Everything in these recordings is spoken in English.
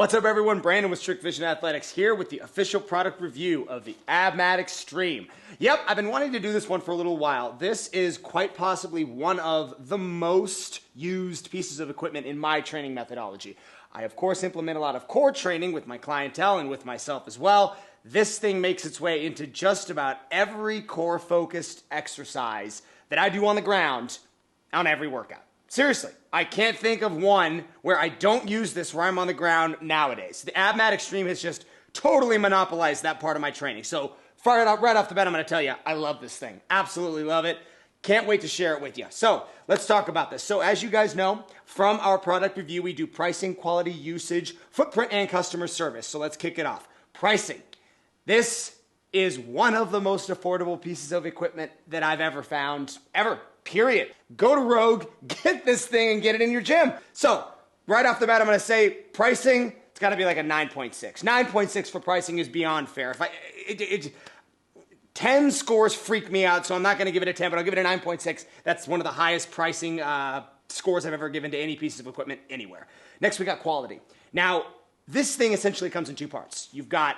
What's up, everyone? Brandon with Strict Vision Athletics here with the official product review of the Abmat Extreme. Yep, I've been wanting to do this one for a little while. This is quite possibly one of the most used pieces of equipment in my training methodology. I, of course, implement a lot of core training with my clientele and with myself as well. This thing makes its way into just about every core-focused exercise that I do on the ground on every workout. Seriously, I can't think of one where I don't use this where I'm on the ground nowadays. The Abmat Extreme has just totally monopolized that part of my training. So right off the bat, I'm going to tell you, I love this thing. Absolutely love it. Can't wait to share it with you. So let's talk about this. So as you guys know, from our product review, we do pricing, quality, usage, footprint, and customer service. So let's kick it off. Pricing. This is one of the most affordable pieces of equipment that I've ever found, ever. Period. Go to Rogue, get this thing, and get it in your gym. So, right off the bat, I'm going to say pricing, it's got to be like a 9.6. 9.6 for pricing is beyond fair. 10 scores freak me out, so I'm not going to give it a 10, but I'll give it a 9.6. That's one of the highest pricing scores I've ever given to any piece of equipment anywhere. Next, we got quality. Now, this thing essentially comes in two parts. You've got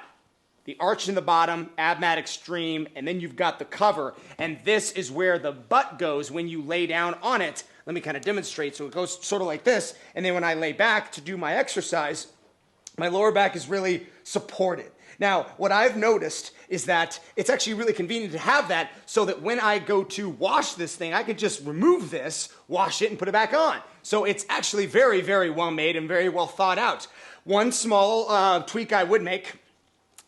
the arch in the bottom, Abmat Extreme, and then you've got the cover, and this is where the butt goes when you lay down on it. Let me kind of demonstrate. So it goes sort of like this, and then when I lay back to do my exercise, my lower back is really supported. Now, what I've noticed is that it's actually really convenient to have that so that when I go to wash this thing, I can just remove this, wash it, and put it back on. So it's actually very, very well made and very well thought out. One small tweak I would make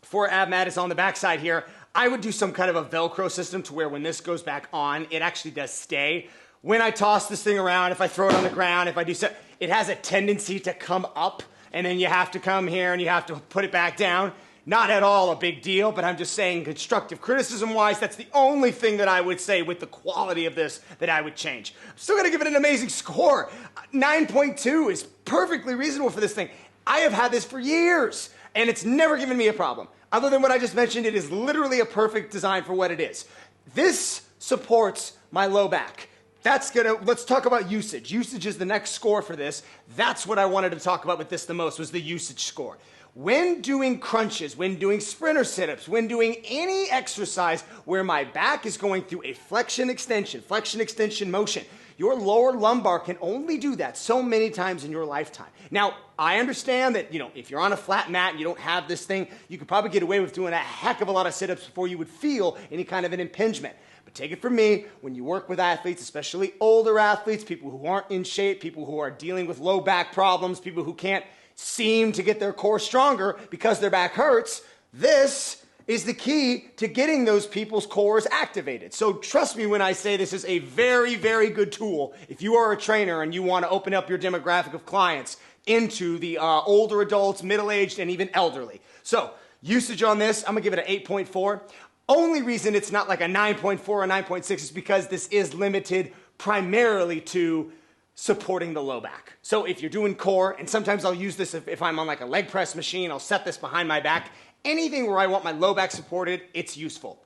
for Abmat is on the backside here. I would do some kind of a Velcro system to where when this goes back on, it actually does stay. When I toss this thing around, if I throw it on the ground, if I do so, it has a tendency to come up, and then you have to come here and you have to put it back down. Not at all a big deal, but I'm just saying constructive criticism-wise, that's the only thing that I would say with the quality of this that I would change. I'm still gonna give it an amazing score. 9.2 is perfectly reasonable for this thing. I have had this for years, and it's never given me a problem. Other than what I just mentioned, it is literally a perfect design for what it is. This supports my low back. Let's talk about usage. Usage is the next score for this. That's what I wanted to talk about with this the most, was the usage score. When doing crunches, when doing sprinter sit-ups, when doing any exercise where my back is going through a flexion extension motion, your lower lumbar can only do that so many times in your lifetime. Now, I understand that, if you're on a flat mat and you don't have this thing, you could probably get away with doing a heck of a lot of sit-ups before you would feel any kind of an impingement. But take it from me, when you work with athletes, especially older athletes, people who aren't in shape, people who are dealing with low back problems, people who can't seem to get their core stronger because their back hurts, this is the key to getting those people's cores activated. So trust me when I say this is a very, very good tool if you are a trainer and you want to open up your demographic of clients into the older adults, middle-aged, and even elderly. So usage on this, I'm going to give it an 8.4. Only reason it's not like a 9.4 or 9.6 is because this is limited primarily to supporting the low back. So if you're doing core, and sometimes I'll use this if I'm on like a leg press machine, I'll set this behind my back. Anything where I want my low back supported, it's useful.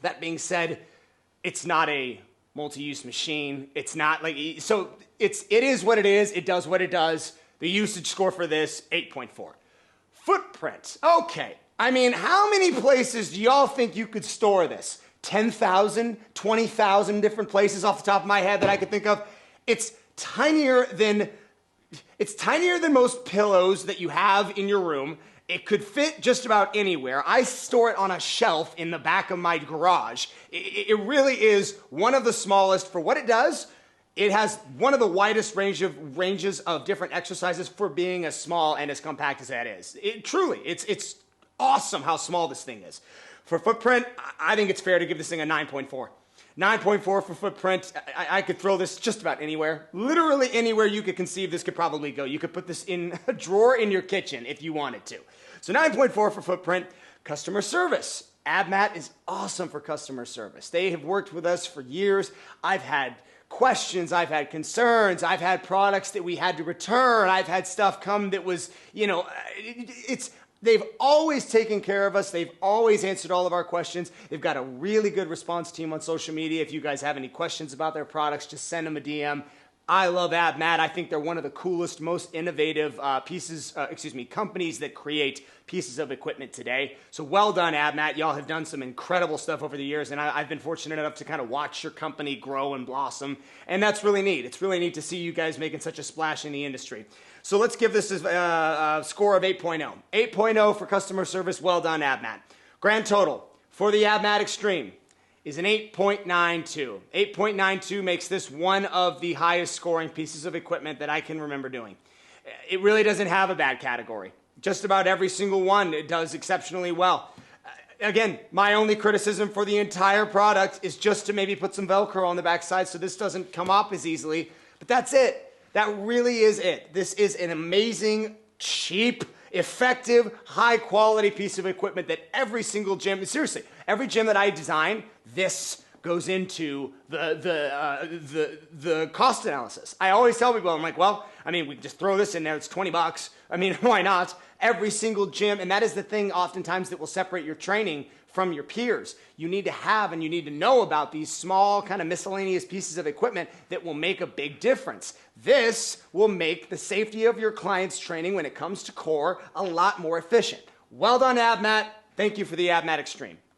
That being said, it's not a multi-use machine. It's not like, so it is what it is. It does what it does. The usage score for this, 8.4. Footprint. Okay. I mean, how many places do y'all think you could store this? 10,000, 20,000 different places off the top of my head that I could think of. It's tinier than most pillows that you have in your room. It could fit just about anywhere. I store it on a shelf in the back of my garage. It really is one of the smallest for what it does. It has one of the widest ranges of different exercises for being as small and as compact as that is. It's awesome how small this thing is. For footprint, I think it's fair to give this thing a 9.4. 9.4 for footprint. I could throw this just about anywhere. Literally anywhere you could conceive this could probably go. You could put this in a drawer in your kitchen if you wanted to. So 9.4 for footprint. Customer service. Abmat is awesome for customer service. They have worked with us for years. I've had questions, I've had concerns, I've had products that we had to return, I've had stuff come that was, they've always taken care of us. They've always answered all of our questions. They've got a really good response team on social media. If you guys have any questions about their products, just send them a DM. I love Abmat. I think they're one of the coolest, most innovative companies that create pieces of equipment today. So well done, Abmat. Y'all have done some incredible stuff over the years, and I've been fortunate enough to kind of watch your company grow and blossom, and that's really neat. It's really neat to see you guys making such a splash in the industry. So let's give this a score of 8.0. 8.0 for customer service. Well done, Abmat. Grand total for the Abmat Extreme is an 8.92. 8.92 makes this one of the highest scoring pieces of equipment that I can remember doing. It really doesn't have a bad category. Just about every single one, it does exceptionally well. Again, my only criticism for the entire product is just to maybe put some Velcro on the backside so this doesn't come up as easily, but that's it. That really is it. This is an amazing, cheap, effective, high-quality piece of equipment that every single gym, seriously, every gym that I design, this goes into the cost analysis. I always tell people, I'm like, well, I mean, we just throw this in there, it's 20 bucks. I mean, why not? Every single gym, and that is the thing oftentimes that will separate your training from your peers. You need to have and you need to know about these small kind of miscellaneous pieces of equipment that will make a big difference. This will make the safety of your clients' training when it comes to core a lot more efficient. Well done, Abmat. Thank you for the Abmat Extreme.